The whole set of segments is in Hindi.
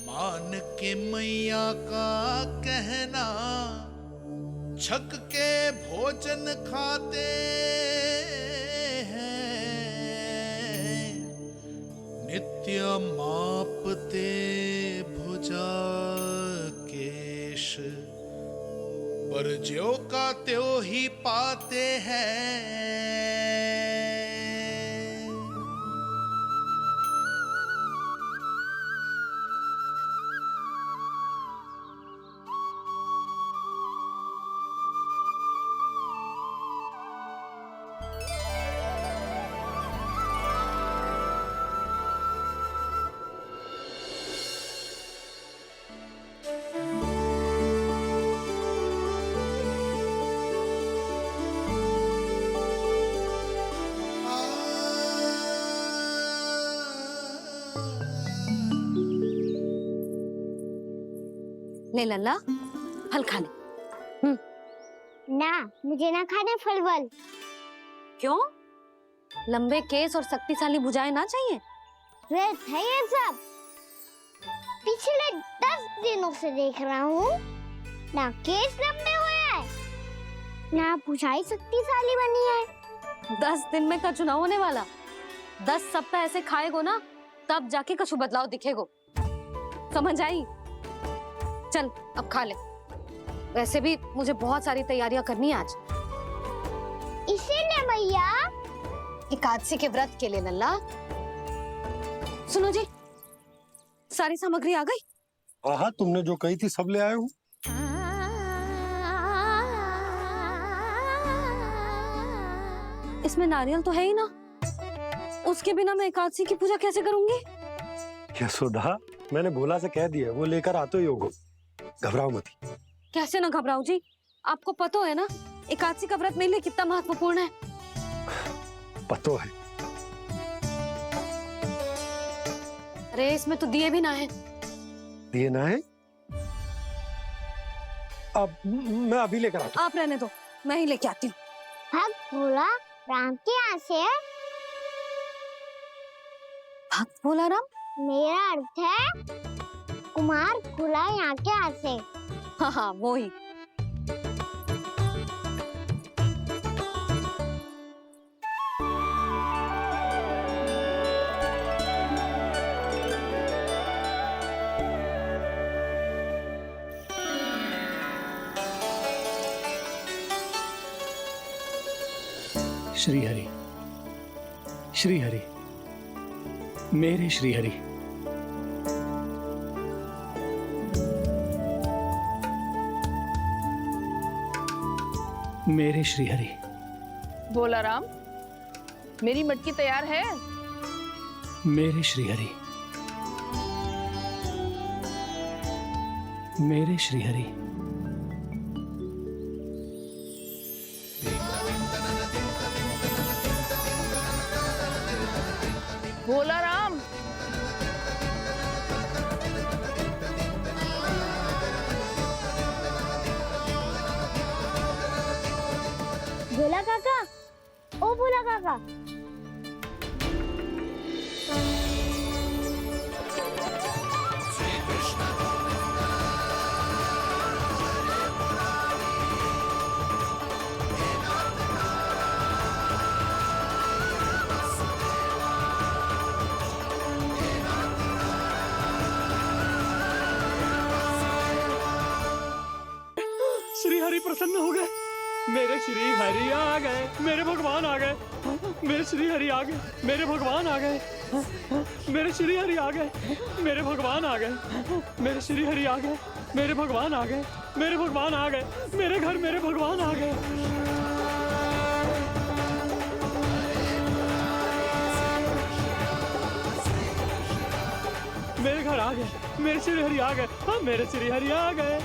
मान के मैया का कहना, छक के भोजन खाते हैं, नित्य मापते भुजा केश, पर ज्यों का त्यों ही पाते हैं। ले लल्ला, फल खा ले। ना, मुझे ना खाने फल वल। क्यों? लंबे केस और शक्तिशाली भुजाएं ना चाहिए? व्यर्थ है ये सब। पिछले 10 दिनों से देख रहा हूँ, ना केस लंबे हुए हैं, ना भुजाएं शक्तिशाली बनी है। 10 दिन में का चुनाव होने वाला। 10 सप्ताह ऐसे खाएगो ना, तब जाके कछु बदलाव दिखेगो। समझ आई? चल अब खा ले। वैसे भी मुझे बहुत सारी तैयारियां करनी है आज। इसीलिए भैया एकादशी के व्रत के लिए लल्ला। सुनो जी, सारी सामग्री आ गई? हाँ, तुमने जो कही थी सब ले आए हूँ। इसमें नारियल तो है ही ना, उसके बिना मैं एकादशी की पूजा कैसे करूंगी? यशोदा, मैंने भोला से कह दिया, वो लेकर आते ही होगा। घबराओ मत। कैसे ना घबराओ जी, आपको पता है ना एकादशी का व्रत मेरे लिए कितना महत्वपूर्ण है। पतो है। अरे इसमें तो दिए भी ना है। दिए ना है? अब मैं अभी लेकर आता हूँ। आप रहने दो, मैं ही लेके आती हूँ। भक्त भोला राम के यहाँ से है। भक्त भोला राम? मेरा अर्थ है कुमार भोला यहाँ के यहाँ से। हाँ हाँ, वो ही। श्री हरि, श्री हरि, मेरे श्री हरि। मेरे श्री हरि। भोला राम, मेरी मटकी तैयार है? मेरे श्री हरि। मेरे श्री हरि। भोला राम, भोला काका, ओ भोला काका। श्री हरि प्रसन्न हो गए। मेरे श्री हरि आ गए, मेरे भगवान आ गए। मेरे श्री हरि आ गए, मेरे भगवान आ गए। मेरे श्री हरि आ गए, मेरे भगवान आ गए। मेरे श्री हरि आ गए, मेरे भगवान आ गए। मेरे भगवान आ गए, मेरे घर मेरे भगवान आ गए। मेरे घर आ गए, मेरे श्री हरि आ गए। हाँ, मेरे श्री हरि आ गए।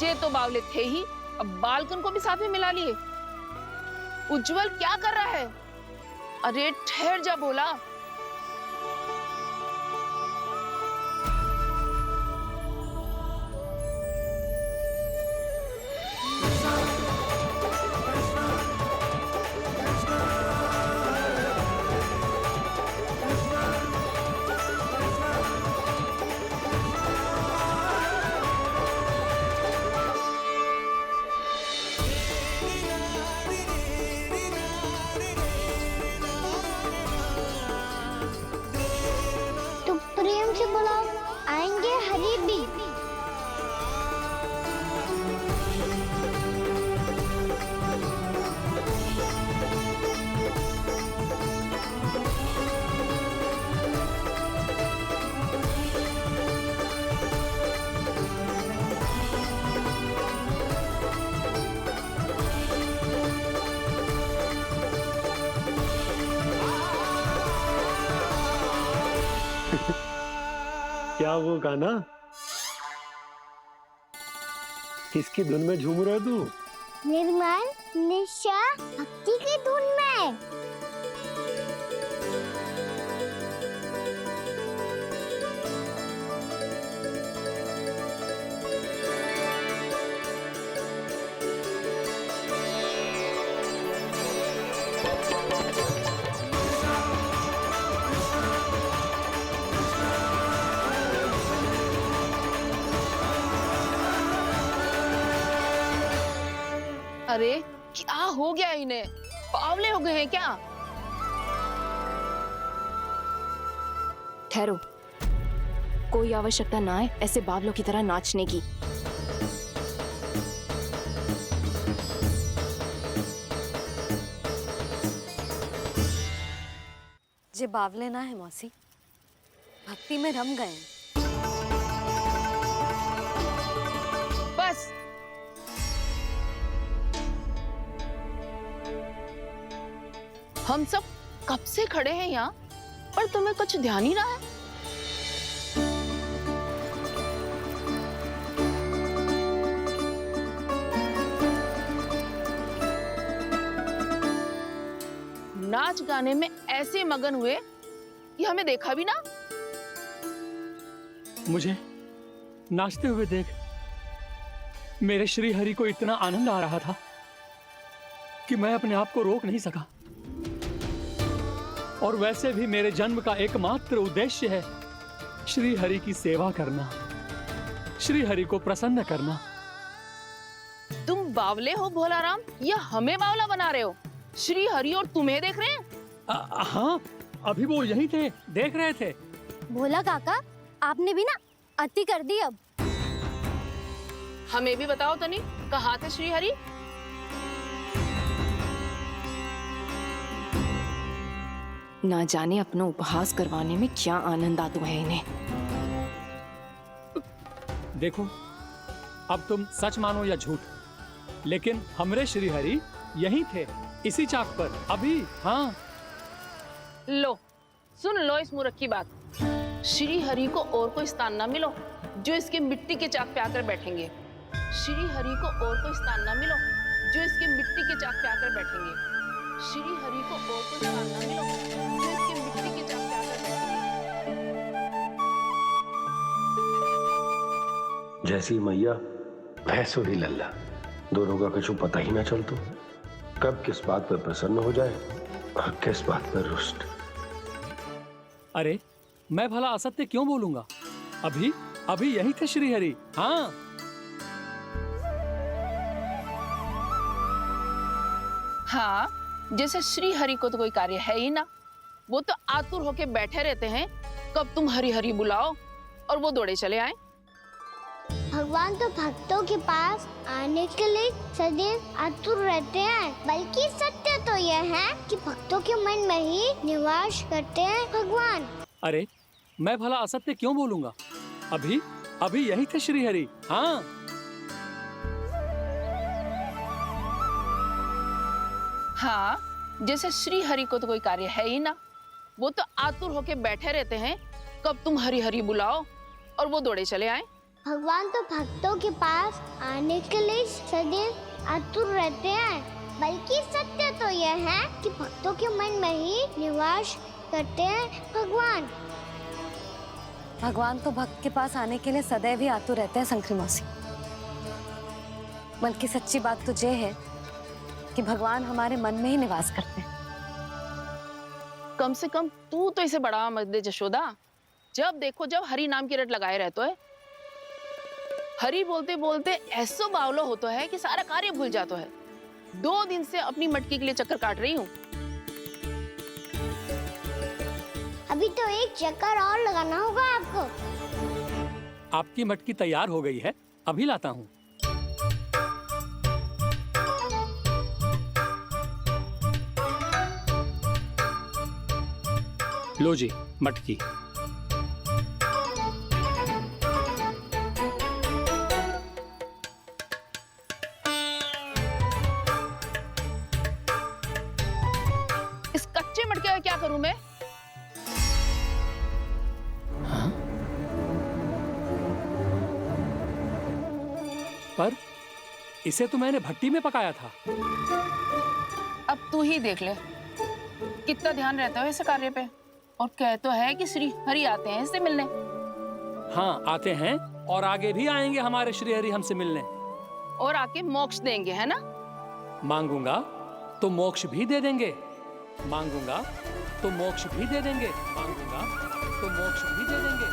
ये तो बावले थे ही, अब बालकन को भी साथ में मिला लिए। उज्जवल क्या कर रहा है? अरे ठहर जा भोला। क्या वो गाना? किसकी धुन में झूम रहा तू? निर्मल निशा भक्ति की धुन में। अरे क्या हो गया इन्हें? पावले हो गए हैं क्या? ठहरो, कोई आवश्यकता ना है ऐसे बावलों की तरह नाचने की। जे बावले ना है मौसी, भक्ति में रम गए हैं। बस हम सब कब से खड़े हैं यहाँ, पर तुम्हें कुछ ध्यान ही रहा है। नाच गाने में ऐसे मगन हुए कि हमें देखा भी ना। मुझे नाचते हुए देख मेरे श्री हरि को इतना आनंद आ रहा था कि मैं अपने आप को रोक नहीं सका। और वैसे भी मेरे जन्म का एकमात्र उद्देश्य है श्री हरि की सेवा करना, श्री हरि को प्रसन्न करना। तुम बावले हो भोलाराम, या हमें बावला बना रहे हो? श्री हरि और तुम्हें देख रहे हैं? हाँ, अभी वो यहीं थे, देख रहे थे। भोला काका, आपने भी ना अति कर दी अब। हमें भी बताओ तनी, कहाँ थे श्री हरि? ना जाने अपना उपहास करवाने में क्या आनंद आता है इन्हें। देखो, अब तुम सच मानो या झूठ, लेकिन हमरे श्री हरि यहीं थे, इसी चाक पर अभी। हाँ, लो सुन लो इस मूर्ख की बात। श्री हरि को और कोई स्थान ना मिलो जो इसके मिट्टी के चाक पे आकर बैठेंगे। श्री हरि को और कोई स्थान ना मिलो जो इसके मिट्टी के चाक पे आकर बैठेंगे। श्री हरि को और कोई स्थान ना मिलो जो इसके मिट्टी के चाक पे आकर बैठेंगे। जैसी मैया भैंसो ही लल्ला, दोनों का कुछ पता ही ना चलतो, कब किस बात पर प्रसन्न हो जाए और किस बात पर रुष्ट। अरे मैं भला असत्य क्यों बोलूंगा? अभी अभी यहीं थे श्री हरि। हाँ, हाँ, जैसे श्री हरि को तो कोई कार्य है ही ना, वो तो आतुर होके बैठे रहते हैं कब तुम हरि हरि बुलाओ और वो दौड़े चले आए। भगवान तो भक्तों के पास आने के लिए सदैव आतुर रहते हैं, बल्कि सत्य तो यह है कि भक्तों के मन में ही निवास करते हैं भगवान। अरे मैं भला असत्य क्यों बोलूंगा? अभी अभी यहीं थे श्री हरि। हाँ, हाँ, जैसे श्री हरि को तो कोई कार्य है ही ना, वो तो आतुर होके बैठे रहते हैं कब तुम हरि हरि बुलाओ और वो दौड़े चले आए। भगवान तो भक्तों के पास आने के लिए सदैव आतुर रहते हैं, बल्कि सत्य तो यह है कि भक्तों के मन में ही निवास करते हैं भगवान। भगवान तो भक्त के पास आने के लिए सदैव ही आतुर रहते हैं शंकरी मौसी। बल्कि सच्ची बात तो ये है कि भगवान हमारे मन में ही निवास करते हैं। कम से कम तू तो इसे बढ़ावा मत दे जशोदा। जब देखो जब हरि नाम की रट लगाए रहते है। हरि बोलते बोलते ऐसो बावलो होता है कि सारा कार्य भूल जाता है। 2 दिन से अपनी मटकी के लिए चक्कर काट रही हूँ। अभी तो एक चक्कर और लगाना होगा आपको। आपकी मटकी तैयार हो गई है, अभी लाता हूँ। लो जी मटकी। इस कच्चे मटके का क्या करूं मैं? पर इसे तो मैंने भट्टी में पकाया था। अब तू ही देख ले कितना ध्यान रहता है इस कार्य पे। और कह तो है कि श्री हरि आते हैं इससे मिलने। हाँ, आते हैं और आगे भी आएंगे हमारे श्री हरि हमसे मिलने। और आके मोक्ष देंगे, है ना? मांगूंगा तो मोक्ष भी दे देंगे, मांगूंगा तो मोक्ष भी दे देंगे, मांगूंगा तो मोक्ष भी दे देंगे।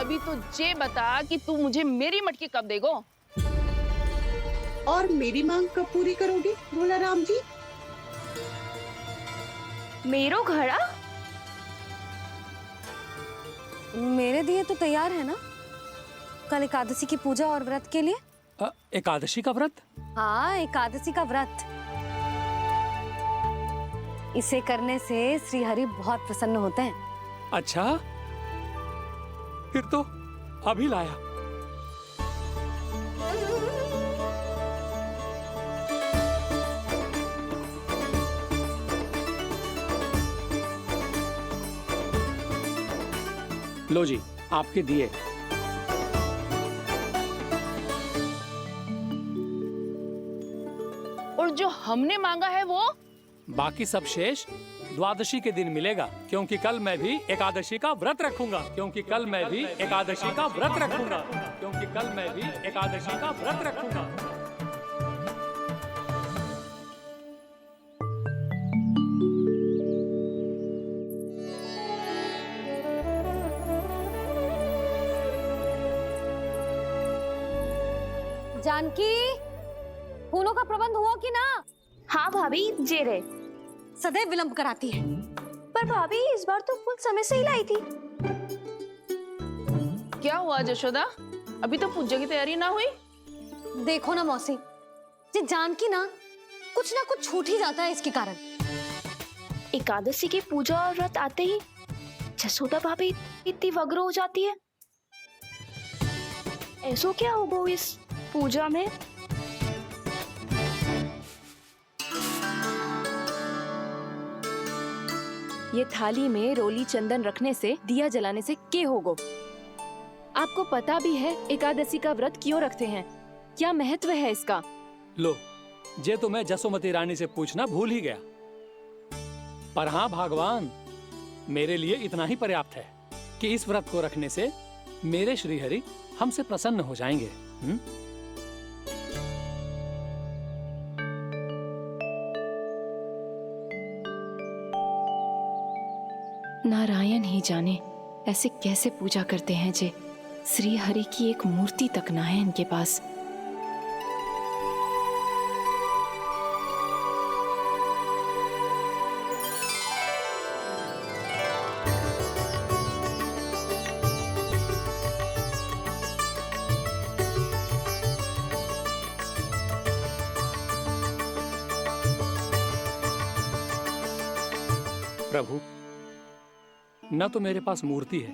अभी तो ये बता कि तू मुझे मेरी मटकी कब देगो? और मेरी मांग कब पूरी करोगे भोला राम जी? मेरो घड़ा मेरे दिए तो तैयार है ना, कल एकादशी की पूजा और व्रत के लिए। एकादशी का व्रत? हाँ, एकादशी का व्रत। इसे करने से श्री हरि बहुत प्रसन्न होते हैं। अच्छा, फिर तो अभी लाया। लो जी, आपके दिए। और जो हमने मांगा है वो? बाकी सब शेष द्वादशी के दिन मिलेगा, क्योंकि कल मैं भी एकादशी का व्रत रखूंगा, क्योंकि कल मैं भी एकादशी का व्रत रखूंगा, क्योंकि कल मैं भी एकादशी का व्रत रखूंगा। जानकी, फूलों का प्रबंध हुआ कि ना? हाँ भाभी, जे रे। सदैव विलंब कराती है। पर भाभी इस बार तो फूल समय से ही लाई थी। क्या हुआ जशोदा, अभी तो पूजा की तैयारी ना हुई? देखो ना मौसी, ये जानकी ना कुछ छूट ही जाता है इसके कारण। एकादशी की पूजा और व्रत आते ही जसोदा भाभी इतनी वग्र हो जाती है। ऐसो क्या होगा इस पूजा में? ये थाली में रोली चंदन रखने से, दिया जलाने से के होगो? आपको पता भी है एकादशी का व्रत क्यों रखते हैं, क्या महत्व है इसका? लो, जे तो मैं जसोमती रानी से पूछना भूल ही गया। पर हाँ भगवान, मेरे लिए इतना ही पर्याप्त है कि इस व्रत को रखने से मेरे श्रीहरि हमसे प्रसन्न हो जाएंगे। नारायण ही जाने ऐसे कैसे पूजा करते हैं जे श्री हरि की एक मूर्ति तक ना है इनके पास। प्रभु, न तो मेरे पास मूर्ति है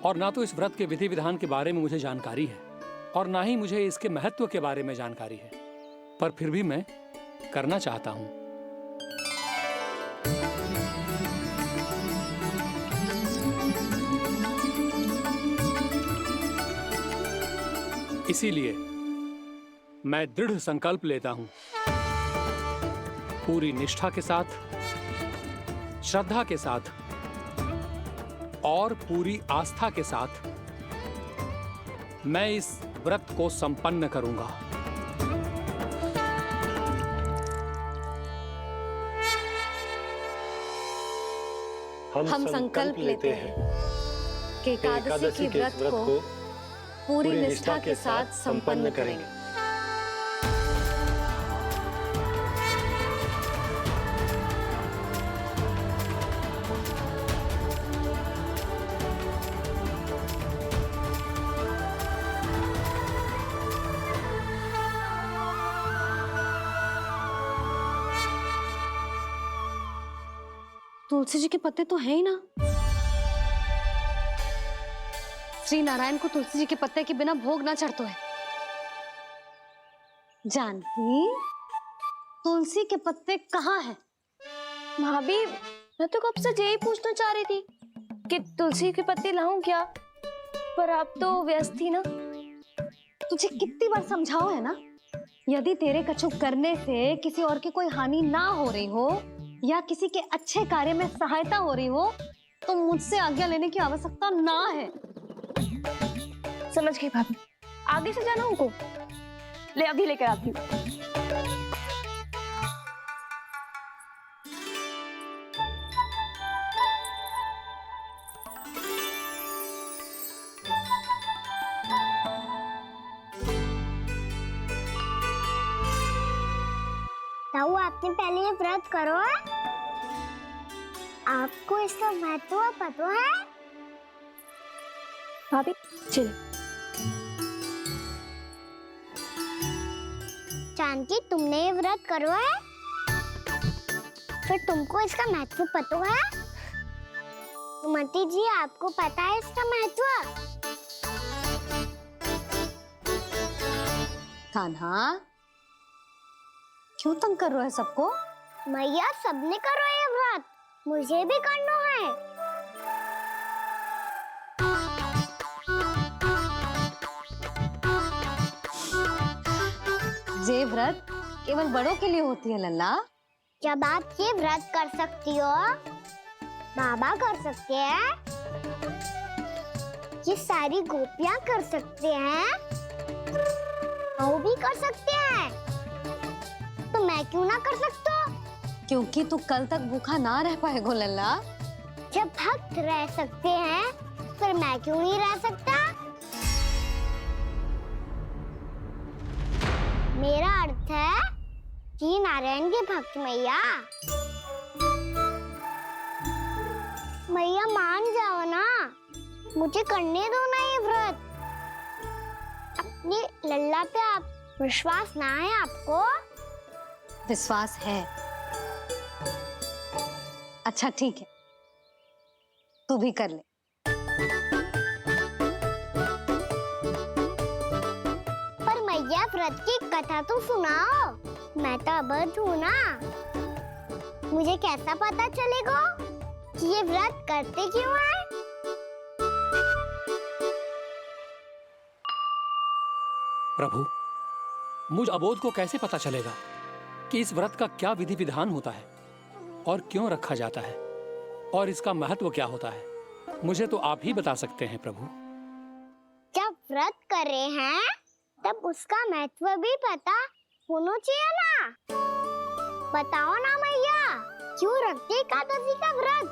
और ना तो इस व्रत के विधि विधान के बारे में मुझे जानकारी है, और ना ही मुझे इसके महत्व के बारे में जानकारी है, पर फिर भी मैं करना चाहता हूं। इसीलिए मैं दृढ़ संकल्प लेता हूं, पूरी निष्ठा के साथ, श्रद्धा के साथ और पूरी आस्था के साथ मैं इस व्रत को संपन्न करूंगा। हम संकल्प लेते हैं कि एकादशी के व्रत को पूरी निष्ठा के साथ संपन्न करेंगे। तुलसी जी के पत्ते तो हैं ही ना। श्री नारायण को तुलसी जी के पत्ते के बिना भोग ना चढ़तो है। जानकी, तुलसी के पत्ते कहाँ हैं? भाभी, मैं तो कब से यही पूछना चाह रही थी कि तुलसी के पत्ते लाऊं क्या, पर आप तो व्यस्त थी ना। तुझे कितनी बार समझाओ है ना, यदि तेरे कछु करने से किसी और की कोई हानि ना हो रही हो या किसी के अच्छे कार्य में सहायता हो रही हो तो मुझसे आज्ञा लेने की आवश्यकता ना है। समझ गई भाभी, आगे से जाना उनको। ले अभी लेकर आती हूँ। ताऊ, आपने पहले ये व्रत करो है? आपको इसका महत्व पता है? भाभी चल। जानकी, तुमने ये व्रत करो है? फिर तुमको इसका महत्व पता है? सुमति जी, आपको पता है इसका महत्व? कान्हा, क्यों तंग कर रहा है सबको? मैया, सबने करो ये व्रत, मुझे भी करना है। ये व्रत केवल बड़ों के लिए होती है लल्ला। जब आप ये व्रत कर सकती हो, बाबा कर सकते हैं, ये सारी गोपियां कर सकते हैं, वो भी कर सकते हैं, तो मैं क्यों ना कर सकता? क्योंकि तू कल तक भूखा ना रह पाएगो लल्ला। जब भक्त रह सकते हैं, फिर मैं क्यों नहीं रह सकता? मेरा अर्थ है कि नारायण के भक्त मैया, मैया मान जाओ ना, मुझे करने दो ना ये व्रत। अपनी लल्ला पे आप विश्वास ना है आपको? विश्वास है। अच्छा ठीक है, तू भी कर ले। पर मैया, व्रत की कथा तो सुनाओ, मैं तो अबध हूँ ना। मुझे कैसा पता चलेगा कि ये व्रत करते क्यों है? प्रभु, मुझ अबोध को कैसे पता चलेगा कि इस व्रत का क्या विधि विधान होता है और क्यों रखा जाता है और इसका महत्व क्या होता है? मुझे तो आप ही बता सकते हैं प्रभु। जब व्रत कर रहे हैं तब उसका महत्व भी पता होना चाहिए ना। बताओ ना मैया, क्यों रखते एकादशी का व्रत?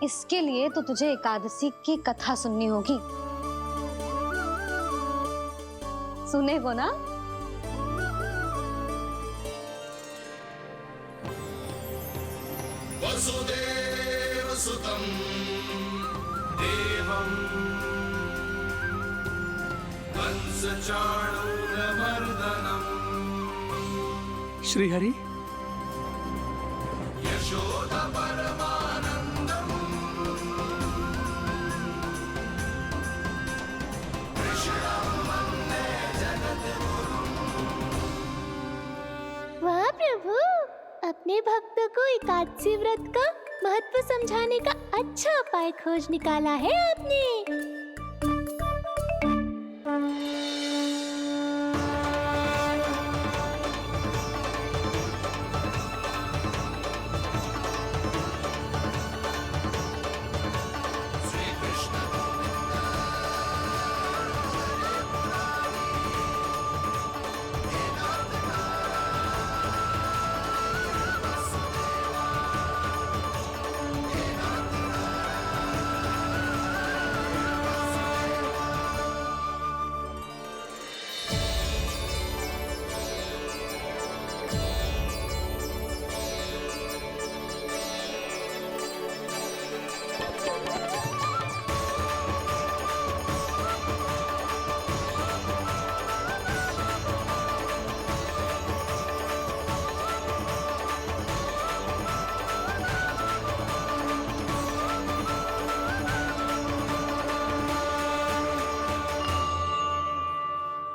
इसके लिए तो तुझे एकादशी की कथा सुननी होगी। सुनेगो ना? वसुदेव सुतं देवं कंस चाणूरमर्दनम् श्रीहरि, यशोदा परमानंदम् कृष्णं वन्दे जगद्गुरुम्। वाह प्रभु, अपने भक्तों को एकादशी व्रत का महत्व समझाने का अच्छा उपाय खोज निकाला है आपने।